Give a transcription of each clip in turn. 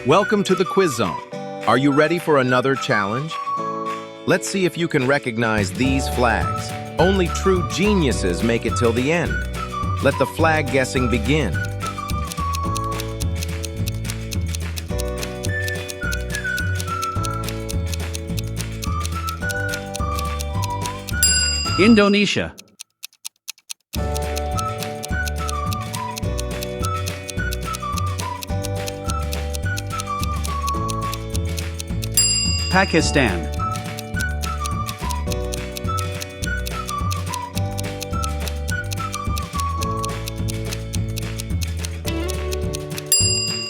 Welcome to the Quiz Zone. Are you ready for another challenge? Let's see if you can recognize these flags. Only true geniuses make it till the end. Let the flag guessing begin. Indonesia. Pakistan.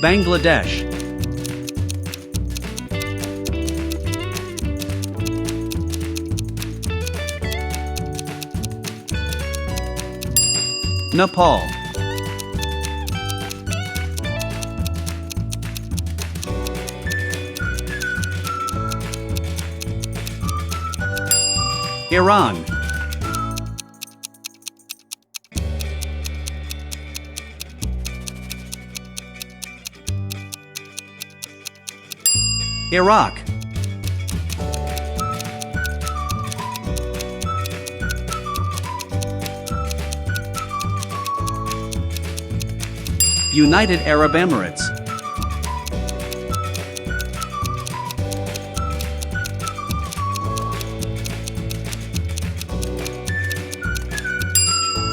Bangladesh. Nepal. Iran. Iraq. United Arab Emirates.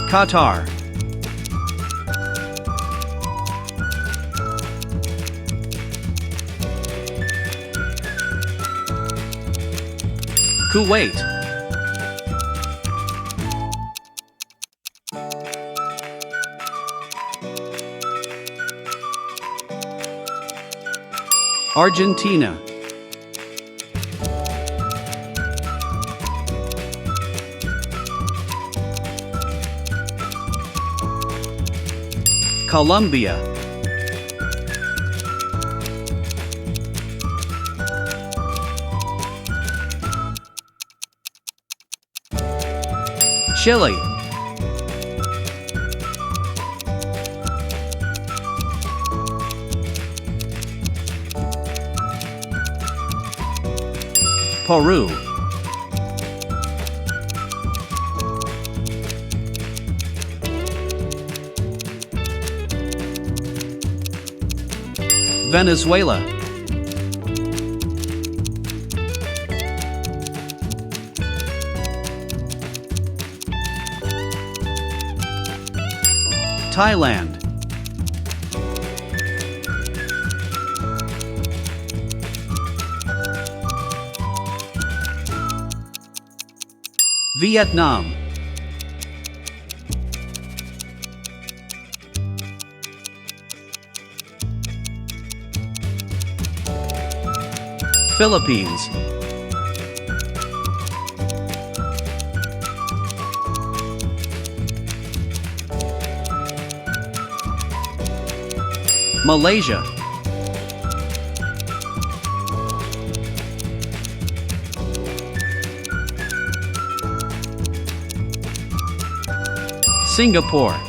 Qatar. Kuwait. Argentina. Colombia. Chile. Peru. Venezuela. Thailand. Vietnam. Philippines. Malaysia. Singapore.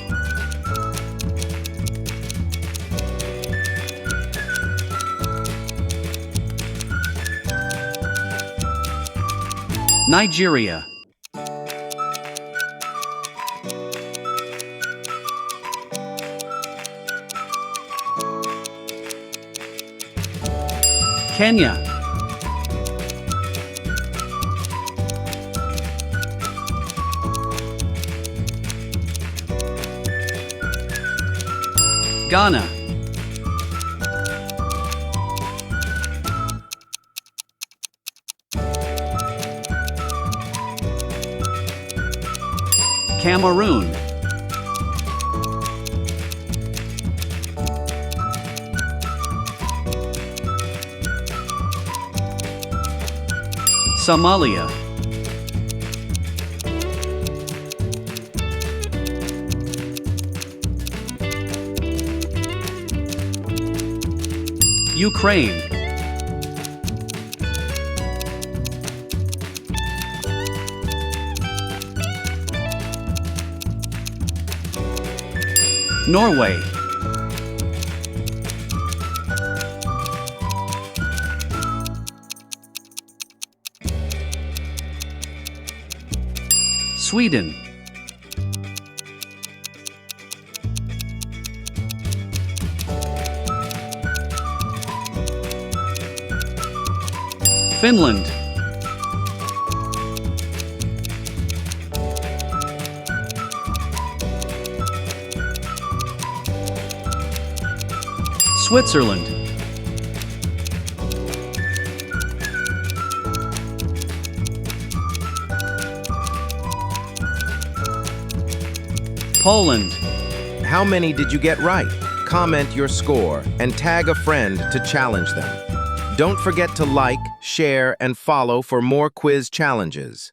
Nigeria. Kenya. Ghana. Cameroon. Somalia. Ukraine. Norway. Sweden. Finland. Switzerland. Poland. How many did you get right? Comment your score and tag a friend to challenge them. Don't forget to like, share, and follow for more quiz challenges.